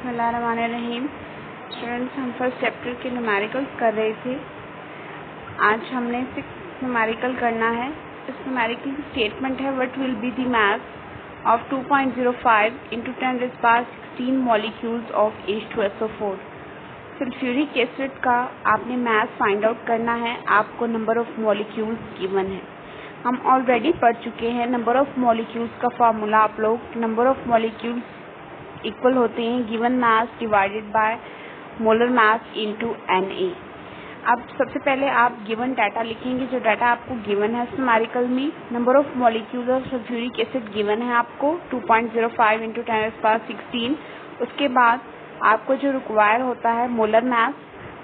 बिस्मिल्लाहिर्रहमानिर्रहीम। स्टूडेंट्स, हम first chapter के न्यूमेरिकल्स कर रहे थे। आज हमने 6 न्यूमेरिकल करना है। इस न्यूमेरिकल की स्टेटमेंट है what will be the mass of 2.05 × 10⁻16 molecules of H2SO4। Sulphuric acid का आपने मास फाइंड आउट करना है। आपको नंबर ऑफ मॉलिक्यूल्स गिवन है। हम ऑलरेडी पढ़ चुके हैं नंबर ऑफ मॉलिक्यूल्स का फार्मूला। आप लोग नंबर ऑफ मॉलिक्यूल्स इक्वल होते हैं given mass divided by molar mass into Na। अब सबसे पहले आप गिवन डाटा लिखेंगे, जो डाटा आपको गिवन है न्यूमेरिकल में। Number of molecules of sulphuric acid given है आपको 2.05 × 10⁻16। उसके बाद आपको जो रिक्वायर होता है मोलर मास,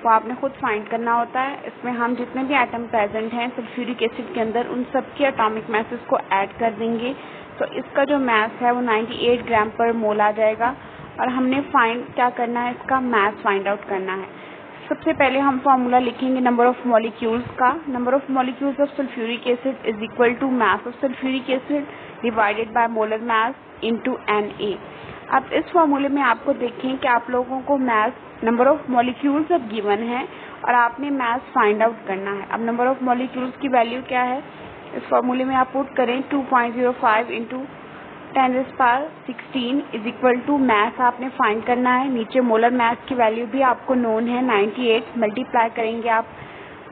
वो आपने खुद फाइंड करना होता है। इसमें हम जितने भी एटम प्रेजेंट हैं सल्फ्यूरिक एसिड के अंदर, उन सबके एटॉमिक मैसेस को ऐड कर देंगे। तो इसका जो मास है वो 98 ग्राम पर मोल आ जाएगा। और हमने फाइंड क्या करना है, इसका मास फाइंड आउट करना है। सबसे पहले हम फार्मूला लिखेंगे नंबर ऑफ मॉलिक्यूल्स का। Number of molecules of sulphuric acid is equal to mass of sulphuric acid divided by molar mass into Na। अब इस फार्मूले में आपको देखें कि आप लोगों को मास नंबर ऑफ मॉलिक्यूल्स अब गिवन है और आपने मास फाइंड आउट करना है। अब नंबर ऑफ मॉलिक्यूल्स की वैल्यू क्या है, इस फार्मूले में आप पुट करें 2.05 × 10⁻16 इज इक्वल टू मास आपने फाइंड करना है। नीचे मोलर मास की वैल्यू भी आपको नोन है 98। मल्टीप्लाई करेंगे आप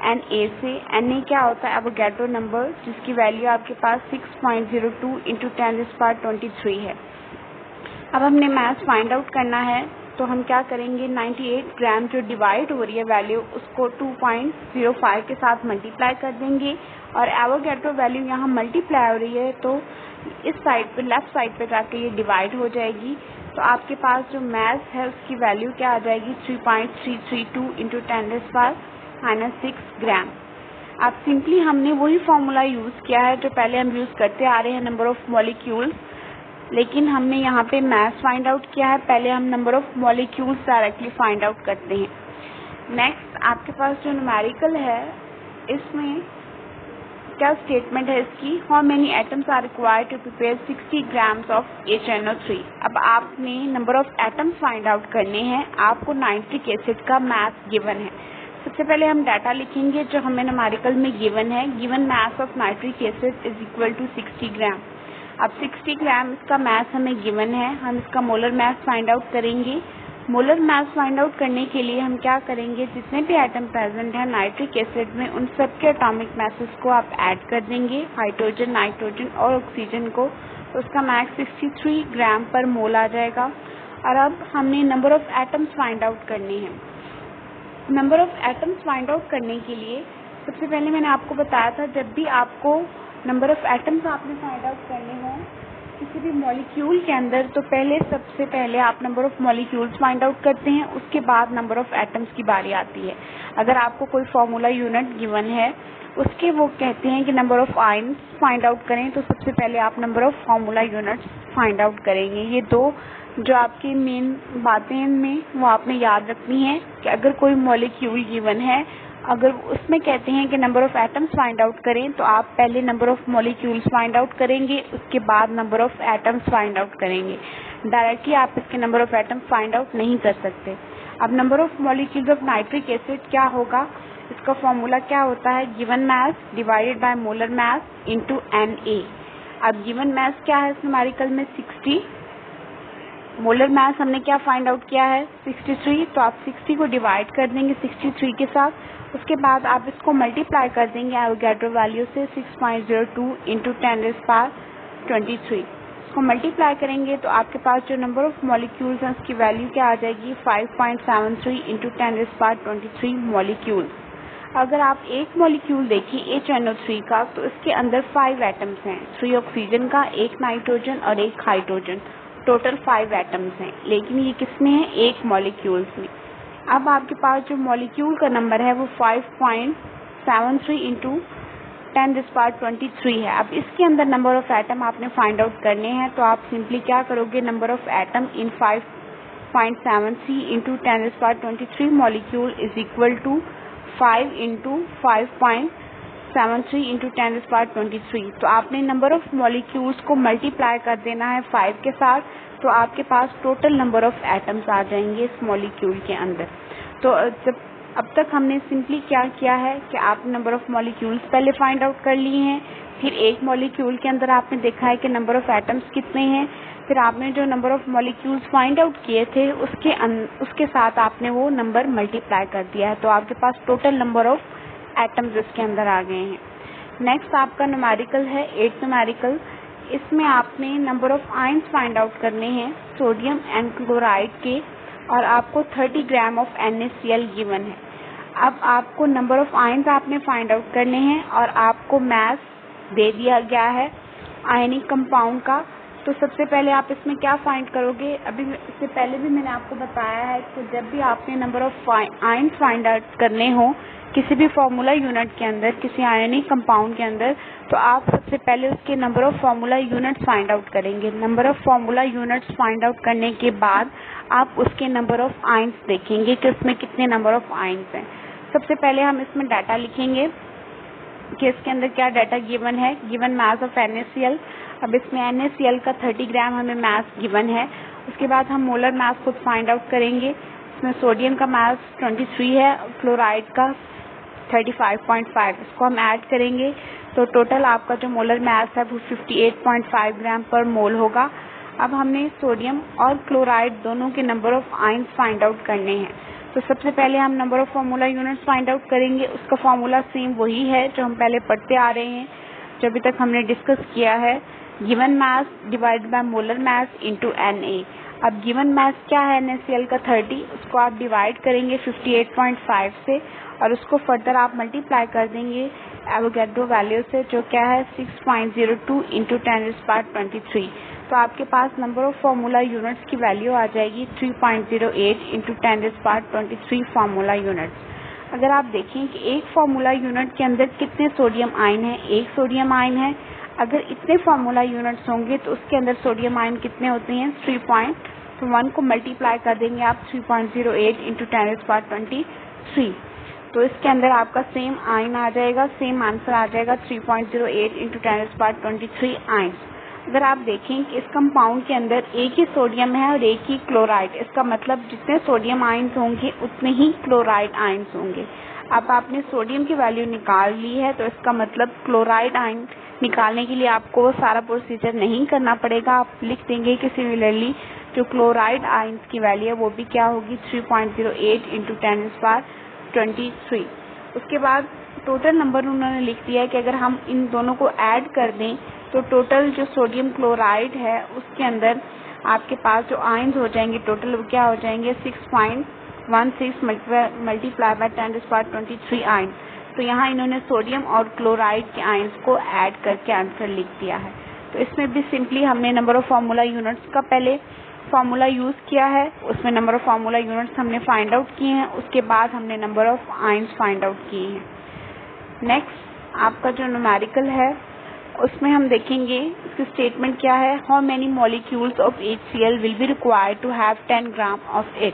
Na से। Na क्या होता है, एवोगैड्रो नंबर, जिसकी वैल्यू आपके पास 6.02 × 10⁻23 है। अब हमने मास फाइंड आउट करना है, तो हम क्या करेंगे 98 ग्राम जो डिवाइड हो रही है वैल्यू, उसको 2.05 के साथ मल्टीप्लाई कर देंगे। और एवोगैड्रो वैल्यू यहाँ मल्टीप्लाई हो रही है, तो इस साइड पे लेफ्ट साइड पे जाके ये डिवाइड हो जाएगी। तो आपके पास जो मास है उसकी वैल्यू क्या आ जाएगी 3.332 × 10⁻6 ग्राम। अब सिंपली हमने वही फॉर्मूला यूज किया है जो पहले हम यूज करते आ रहे हैं नंबर ऑफ मॉलिक्यूल्स, लेकिन हमने यहाँ पे मास फाइंड आउट किया है। पहले हम number of molecules directly find out करते हैं। नेक्स्ट आपके पास जो न्यूमेरिकल है, इसमें क्या स्टेटमेंट है इसकी, how many atoms are required to prepare 60 grams of HNO3। अब आपने number of atoms find out करने हैं। आपको नाइट्रिक एसिड का मास गिवन है। सबसे पहले हम डाटा लिखेंगे जो हमें न्यूमेरिकल में गिवन है। Given mass of nitric acid is equal to 60 gram. अब 60 ग्राम इसका मास हमें गिवन है। हम इसका मोलर मास फाइंड आउट करेंगे। मोलर मास फाइंड आउट करने के लिए हम क्या करेंगे, जितने भी एटम प्रेजेंट है नाइट्रिक एसिड में, उन सबके एटॉमिक मैसेस को आप ऐड कर देंगे, हाइड्रोजन, नाइट्रोजन और ऑक्सीजन को। तो उसका मास 63 ग्राम पर मोल आ जाएगा। और अब हमने number of atoms find out करने हैं। Number of atoms find out करने के लिए सबसे पहले मैंने आपको बताया था, जब भी आपको नंबर ऑफ एटम्स आपने फाइंड आउट करने हों किसी भी मॉलिक्यूल के अंदर, तो सबसे पहले आप number of molecules find out करते हैं, उसके बाद नंबर ऑफ एटम्स की बारी आती है। अगर आपको कोई फॉर्मूला यूनिट गिवन है, उसके वो कहते हैं कि number of ions find out करें, तो सबसे पहले आप number of formula units find out करेंगे। ये दो जो आपकी मेन बातें इनमें वो आपने याद रखनी है कि अगर कोई मॉलिक्यूल गिवन है, अगर उसमें कहते हैं कि number of atoms find out करें, तो आप पहले number of molecules find out करेंगे, उसके बाद number of atoms find out करेंगे। डायरेक्टली आप इसके number of atoms find out नहीं कर सकते। अब number of molecules of nitric acid क्या होगा, इसका फॉर्मूला क्या होता है, given mass divided by molar mass into Na। अब गिवन मास क्या है इस न्यूमेरिकल में 60, मोलर मास हमने क्या फाइंड आउट किया है 63। तो आप 60 को डिवाइड कर देंगे 63 के साथ। उसके बाद आप इसको मल्टीप्लाई कर देंगे एवोगैड्रो वैल्यू से 6.02 × 10⁻23। इसको मल्टीप्लाई करेंगे तो आपके पास जो नंबर ऑफ मॉलिक्यूल्स हैं उसकी वैल्यू क्या आ जाएगी 5.73 × 10⁻23 मॉलिक्यूल्स। अगर आप एक मॉलिक्यूल देखें HNO3 का, तो इसके अंदर 5 एटम्स हैं, 3 ऑक्सीजन का, 1 नाइट्रोजन और 1 हाइड्रोजन। टोटल 5 एटम्स हैं, लेकिन ये किसमें है, एक मॉलिक्यूल्स में। अब आपके पास जो मॉलिक्यूल का नंबर है वो 5.73 × 10⁻23 है। अब इसके अंदर नंबर ऑफ एटम आपने फाइंड आउट करने हैं, तो आप सिंपली क्या करोगे, number of atom in 5.73 × 10⁻23 molecule is equal to 5 × 673 into 10⁻23। तो आपने नंबर ऑफ मॉलिक्यूल्स को मल्टीप्लाई कर देना है 5 के साथ, तो आपके पास टोटल नंबर ऑफ एटम्स आ जाएंगे इस मॉलिक्यूल के अंदर। तो जब अब तक हमने सिंपली क्या किया है कि आपने नंबर ऑफ मॉलिक्यूल्स पहले फाइंड आउट कर लिए हैं, फिर एक मॉलिक्यूल के अंदर आपने देखा है कि नंबर ऑफ एटम्स कितने हैं, फिर आपने जो number of molecules find out किए थे उसके साथ आपने वो नंबर मल्टीप्लाई कर दिया है, तो आपके पास टोटल नंबर ऑफ एटम्स इसके अंदर आ गए हैं। नेक्स्ट आपका न्यूमेरिकल है 8 न्यूमेरिकल। इसमें आपने number of ions find out करने हैं सोडियम एंड क्लोराइड के, और आपको 30 ग्राम ऑफ NaCl गिवन है। अब आपको नंबर ऑफ आयंस आपने फाइंड आउट करने हैं और आपको मास दे दिया गया है आयनिक कंपाउंड का। तो सबसे पहले आप इसमें क्या फाइंड करोगे, अभी इससे पहले भी मैंने आपको बताया है कि जब भी आपने number of ions find out करने हो किसी भी फॉर्मूला यूनिट के अंदर, किसी आयनिक कंपाउंड के अंदर, तो आप सबसे पहले उसके number of formula units find out करेंगे। Number of formula units find out करने के बाद आप उसके नंबर ऑफ आयंस देखेंगे कि उसमें कितने नंबर ऑफ आयंस हैं। सबसे पहले हम इसमें डाटा लिखेंगे कि इसके अंदर क्या डाटा गिवन है। Given mass of NaCl। अब इसमें NaCl का 30 ग्राम हमें मास गिवन है। उसके बाद हम मोलर मास खुद फाइंड आउट करेंगे। इसमें सोडियम का मास 23 है, क्लोराइड का 35.5, इसको हम ऐड करेंगे तो टोटल आपका जो मोलर मास है वो 58.5 ग्राम पर मोल होगा। अब हमने सोडियम और क्लोराइड दोनों के number of ions find out करने हैं। तो सबसे पहले हम number of formula units find out करेंगे। उसका फॉर्मूला सेम वही है जो हम पहले पढ़ते आ रहे हैं, जो अभी तक हमने डिस्कस किया है, given mass divided by molar mass into Na। अब गिवन मास क्या है NaCl का 30, उसको आप डिवाइड करेंगे 58.5 से और उसको फर्दर आप मल्टीप्लाई कर देंगे एवोगैड्रो वैल्यू से, जो क्या है 6.02 इंटू 10⁻23। तो आपके पास नंबर ऑफ फॉर्मूला यूनिट्स की वैल्यू आ जाएगी 3.08 इंटू 10⁻23 फार्मूला यूनिट्स। अगर आप देखें कि एक फार्मूला यूनिट के अंदर कितने सोडियम आयन है, एक सोडियम आयन है। अगर इतने फार्मूला यूनिट्स होंगे तो उसके अंदर सोडियम आयन कितने होते हैं 3. तो 1 को मल्टीप्लाई कर देंगे आप 3.08 इंटू 10⁻23। तो इसके अंदर आपका सेम आयन आ जाएगा, सेम आंसर आ जाएगा 3.08 इंटू 10⁻23 आयन। अगर आप देखें कि इस कंपाउंड के अंदर एक ही सोडियम है और एक ही क्लोराइड, इसका मतलब जितने सोडियम आयंस होंगे उतने ही क्लोराइड आयंस होंगे। अब आपने सोडियम की वैल्यू निकाल ली है, तो इसका मतलब क्लोराइड आयन निकालने के लिए आपको सारा प्रोसीजर नहीं करना पड़ेगा। आप लिख देंगे कि सिमिलरली जो क्लोराइड आयंस की वैल्यू है वो भी क्या होगी 3.08 इंटू 10⁻23। उसके बाद टोटल नंबर उन्होंने लिख दिया है कि अगर हम इन दोनों को ऐड कर दें तो टोटल जो सोडियम क्लोराइड है उसके अंदर आपके पास जो आयंस हो जाएंगे टोटल वो क्या हो जाएंगे 6.16 मल्टीप्लाई बाय 10⁻23 आयन। तो यहाँ इन्होंने सोडियम और क्लोराइड के आयंस को ऐड करके आंसर लिख दिया है। तो इसमें भी सिंपली हमने नंबर ऑफ फार्मूला यूनिट्स का पहले फार्मूला यूज किया है, उसमें नंबर ऑफ फार्मूला यूनिट्स हमने फाइंड आउट किए हैं, उसके बाद हमने number of ions find out किए हैं। नेक्स्ट आपका जो न्यूमेरिकल है उसमें हम देखेंगे इसकी स्टेटमेंट क्या है। How many molecules of HCl will be required to have 10 gram of it.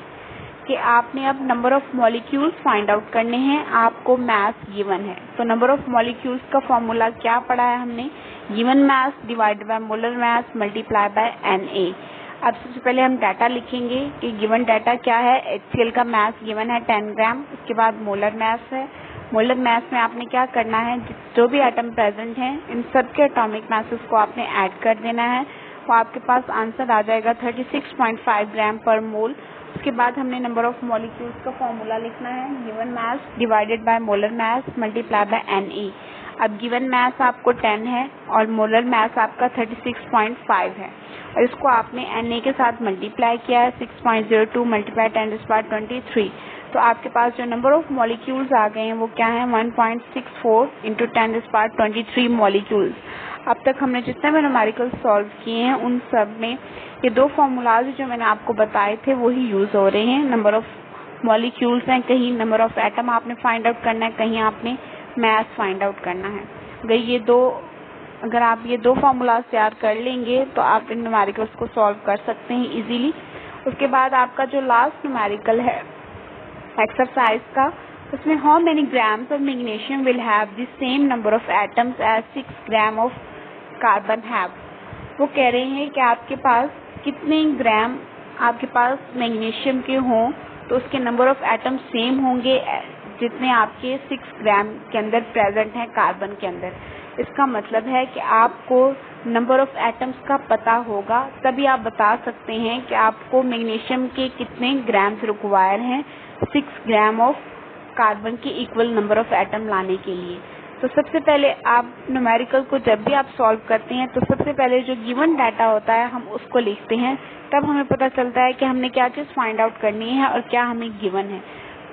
कि आपने अब number of molecules find out करने हैं, आपको मास गिवन है। तो नंबर ऑफ मॉलिक्यूल्स का फॉर्मूला क्या पढ़ा है हमने, given mass divided by molar mass multiply by Na। अब सबसे पहले हम डाटा लिखेंगे कि गिवन डाटा क्या है। HCl का मास गिवन है 10 ग्राम। उसके बाद मोलर मास है। मोलर मास में आपने क्या करना है, जो भी एटम प्रेजेंट हैं इन सब के एटॉमिक मासेस को आपने ऐड कर देना है, वो आपके पास आंसर आ जाएगा 36.5 ग्राम पर मोल। उसके बाद हमने नंबर ऑफ मॉलिक्यूल्स का फॉर्मूला लिखना है, given mass divided by molar mass multiply by Na। अब गिवन मास आपको 10 है और मोलर मास आपका 36.5 है और इसको आपने Na के साथ मल्टीप्लाई किया है 6.02 मल्टीप्लाई 10⁻23। तो आपके पास जो नंबर ऑफ मॉलिक्यूल्स आ गए हैं वो क्या है 1.64 इंटू 10⁻23 मॉलिक्यूल्स। अब तक हमने जितने भी न्यूमेरिकल सॉल्व किए हैं उन सब में ये दो फॉर्मूलाज जो मैंने आपको बताए थे वही यूज हो रहे हैं। नंबर ऑफ मॉलिक्यूल्स हैं, कहीं नंबर ऑफ एटम आपने फाइंड आउट करना है, कहीं आपने मास फाइंड आउट करना है। अगर आप ये दो फॉर्मूलाज तैयार कर लेंगे तो आप इन न्यूमेरिकल्स को सॉल्व कर सकते हैं इजीली। उसके बाद आपका जो लास्ट न्यूमेरिकल है एक्सरसाइज का उसमें how many grams of magnesium will have the same number of atoms as 6 gram of carbon have. वो कह रहे हैं कि आपके पास कितने ग्राम आपके पास मैग्नीशियम के हों तो उसके नंबर ऑफ एटम सेम होंगे जितने आपके 6 ग्राम के अंदर प्रेजेंट हैं कार्बन के अंदर। इसका मतलब है कि आपको नंबर ऑफ एटम्स का पता होगा, तभी आप बता सकते हैं कि आपको मैग्नीशियम के कितने ग्राम्स रिक्वायर हैं 6 ग्राम ऑफ कार्बन के इक्वल नंबर ऑफ एटम लाने के लिए। तो सबसे पहले आप न्यूमेरिकल को जब भी आप सॉल्व करते हैं तो सबसे पहले जो गिवन डाटा होता है हम उसको लिखते हैं, तब हमें पता चलता है कि हमने क्या चीज़ फाइंड आउट करनी है और क्या हमें गिवन है।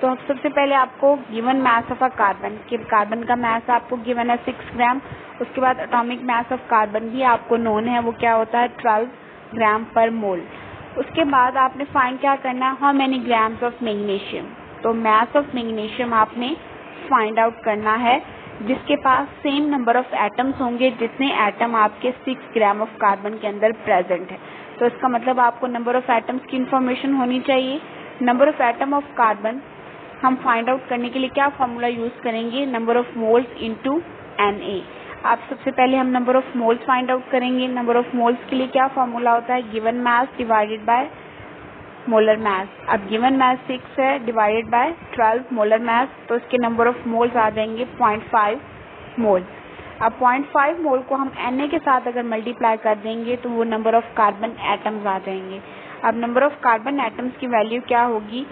तो सबसे पहले आपको given mass of a carbon का मास आपको गिवन है 6 ग्राम। उसके बाद एटॉमिक मास ऑफ कार्बन भी आपको नोन है, वो क्या होता है 12 ग्राम पर मोल। उसके बाद आपने फाइंड क्या करना है, how many grams of magnesium. तो मास ऑफ मैग्नीशियम आपने फाइंड आउट करना है जिसके पास सेम नंबर ऑफ एटम्स होंगे जितने एटम आपके 6 ग्राम ऑफ कार्बन के अंदर प्रेजेंट है। तो इसका मतलब आपको नंबर ऑफ एटम्स की इंफॉर्मेशन होनी चाहिए। Number of atom of carbon हम फाइंड आउट करने के लिए क्या फॉर्मूला यूज करेंगे, number of moles into Na। आप सबसे पहले हम number of moles find out करेंगे। नंबर ऑफ मोल्स के लिए क्या फॉर्मूला होता है, given mass divided by molar मास। अब गिवन मास 6 है डिवाइडेड बाय 12 मोलर मास, तो इसके नंबर ऑफ मोल्स आ जाएंगे 0.5 मोल। अब 0.5 मोल को हम Na के साथ अगर मल्टीप्लाई कर देंगे तो वो नंबर ऑफ कार्बन एटम्स आ जाएंगे। अब नंबर ऑफ कार्बन एटम्स की वैल्यू क्या होगी,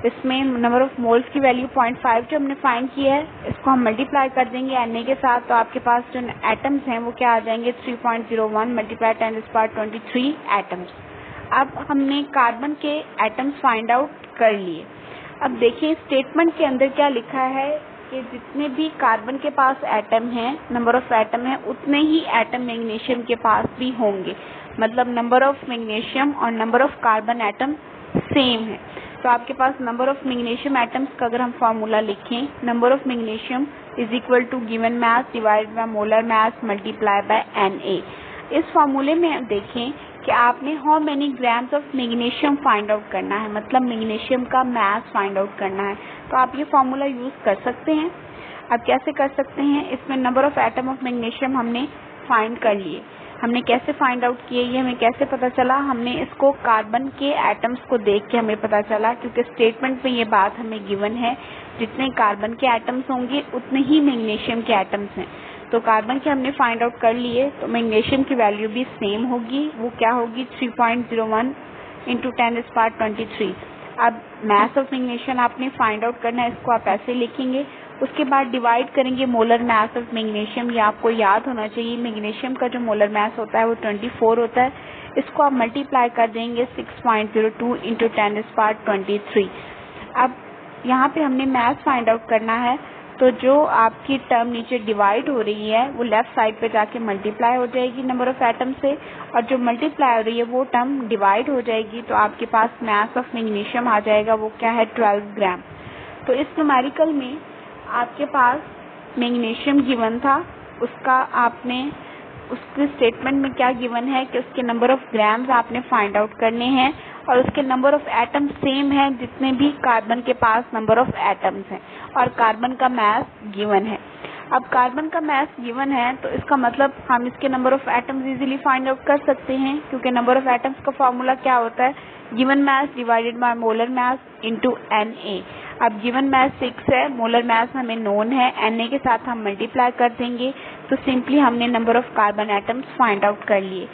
इसमें नंबर ऑफ मोल्स की वैल्यू 0.5 जो हमने फाइंड किया है इसको हम मल्टीप्लाई कर देंगे Na के साथ, तो आपके पास जो एटम्स हैं वो क्या आ जाएंगे 3.01 मल्टीप्लाई 10⁻23 एटम्स। अब हमने कार्बन के एटम्स फाइंड आउट कर लिए। अब देखिए स्टेटमेंट के अंदर क्या लिखा है कि जितने भी कार्बन के पास एटम हैं, नंबर ऑफ एटम है, उतने ही एटम मैग्नीशियम के पास भी होंगे। मतलब नंबर ऑफ मैग्नीशियम और number of carbon atom same है। तो आपके पास नंबर ऑफ मैग्नीशियम एटम्स का अगर हम फॉर्मूला लिखें, number of magnesium is equal to given mass divided by molar mass multiply by Na। इस फॉर्मूले में हम देखें कि आपने how many grams of magnesium find out करना है, मतलब मैग्नीशियम का मास फाइंड आउट करना है। तो आप ये फॉर्मूला यूज कर सकते हैं। अब कैसे कर सकते हैं, इसमें number of atom of magnesium हमने फाइंड कर लिए। हमने कैसे फाइंड आउट किए, ये हमें कैसे पता चला, हमने इसको कार्बन के एटम्स को देख के हमें पता चला, क्योंकि स्टेटमेंट में ये बात हमें गिवन है जितने कार्बन के एटम्स होंगे उतने ही मैग्नीशियम के एटम्स हैं। तो कार्बन के हमने फाइंड आउट कर लिए, तो मैग्नीशियम की वैल्यू भी सेम होगी, वो क्या होगी 3.01 इंटू 10⁻23। अब मास ऑफ मैग्नीशियम आपने फाइंड आउट करना है, इसको आप ऐसे लिखेंगे। उसके बाद डिवाइड करेंगे मोलर मास ऑफ मैग्नीशियम। ये आपको याद होना चाहिए, मैग्नीशियम का जो मोलर मास होता है वो 24 होता है। इसको आप मल्टीप्लाई कर देंगे 6.02 इंटू 10⁻23। अब यहाँ पे हमने मास फाइंड आउट करना है, तो जो आपकी टर्म नीचे डिवाइड हो रही है वो लेफ्ट साइड पे जाके मल्टीप्लाई हो जाएगी नंबर ऑफ एटम से, और जो मल्टीप्लाई हो रही है वो टर्म डिवाइड हो जाएगी। तो आपके पास मास ऑफ मैग्नीशियम आ जाएगा, वो क्या है 12 ग्राम। तो इस न्यूमेरिकल में आपके पास मैग्नीशियम गिवन था, उसका आपने उसके स्टेटमेंट में क्या गिवन है कि उसके नंबर ऑफ ग्राम्स आपने फाइंड आउट करने हैं और उसके नंबर ऑफ एटम सेम है जितने भी कार्बन के पास नंबर ऑफ एटम्स हैं, और कार्बन का मास गिवन है। अब कार्बन का मास गिवन है तो इसका मतलब हम इसके number of atoms easily find out कर सकते हैं, क्योंकि नंबर ऑफ एटम्स का फॉर्मूला क्या होता है, given mass divided by molar mass into Na। अब गिवन मास 6 है, मोलर मास हमें नोन है, Na के साथ हम मल्टीप्लाई कर देंगे, तो सिंपली हमने number of carbon atoms find out कर लिए।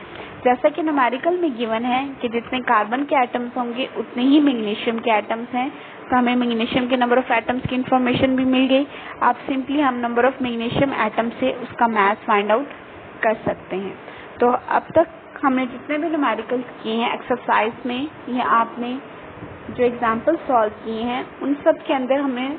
जैसा कि न्यूमेरिकल में गिवन है कि जितने कार्बन के एटम्स होंगे उतने ही मैग्नीशियम के एटम्स हैं, तो हमें मैग्नीशियम के नंबर ऑफ एटम्स की इन्फॉर्मेशन भी मिल गई। आप सिंपली हम नंबर ऑफ मैग्नीशियम एटम से उसका मास फाइंड आउट कर सकते हैं। तो अब तक हमने जितने भी न्यूमेरिकल किए हैं एक्सरसाइज में, ये आपने जो एग्जाम्पल सॉल्व किए हैं उन सब के अंदर हमने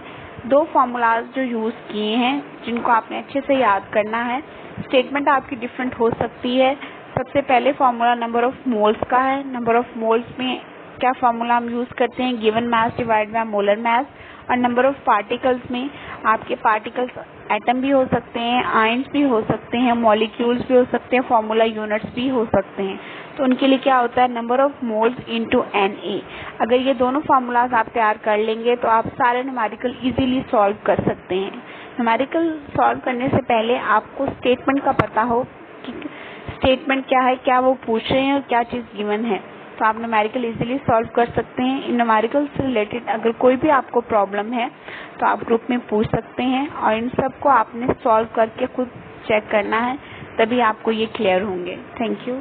2 फार्मूलाज जो यूज़ किए हैं जिनको आपने अच्छे से याद करना है। स्टेटमेंट आपकी डिफरेंट हो सकती है। सबसे पहले फार्मूला नंबर ऑफ मोल्स का है। नंबर ऑफ मोल्स में क्या फार्मूला हम यूज़ करते हैं, given mass divide by molar मास। और नंबर ऑफ पार्टिकल्स में आपके पार्टिकल्स एटम भी हो सकते हैं, आयंस भी हो सकते हैं, मॉलिक्यूल्स भी हो सकते हैं, फार्मूला यूनिट्स भी हो सकते हैं। तो उनके लिए क्या होता है, number of moles into Na। अगर ये दोनों फार्मूलाज आप तैयार कर लेंगे तो आप सारे न्यूमेरिकल इजीली सॉल्व कर सकते हैं। न्यूमेरिकल सॉल्व करने से पहले आपको स्टेटमेंट का पता हो कि स्टेटमेंट क्या है, क्या वो पूछ रहे हैं और क्या चीज़ गिवन है, तो आप न्यूमेरिकल इजीली सॉल्व कर सकते हैं। इन न्यूमेरिकल से रिलेटेड अगर कोई भी आपको प्रॉब्लम है तो आप ग्रुप में पूछ सकते हैं और इन सब को आपने सॉल्व करके खुद चेक करना है, तभी आपको ये क्लियर होंगे। Thank you.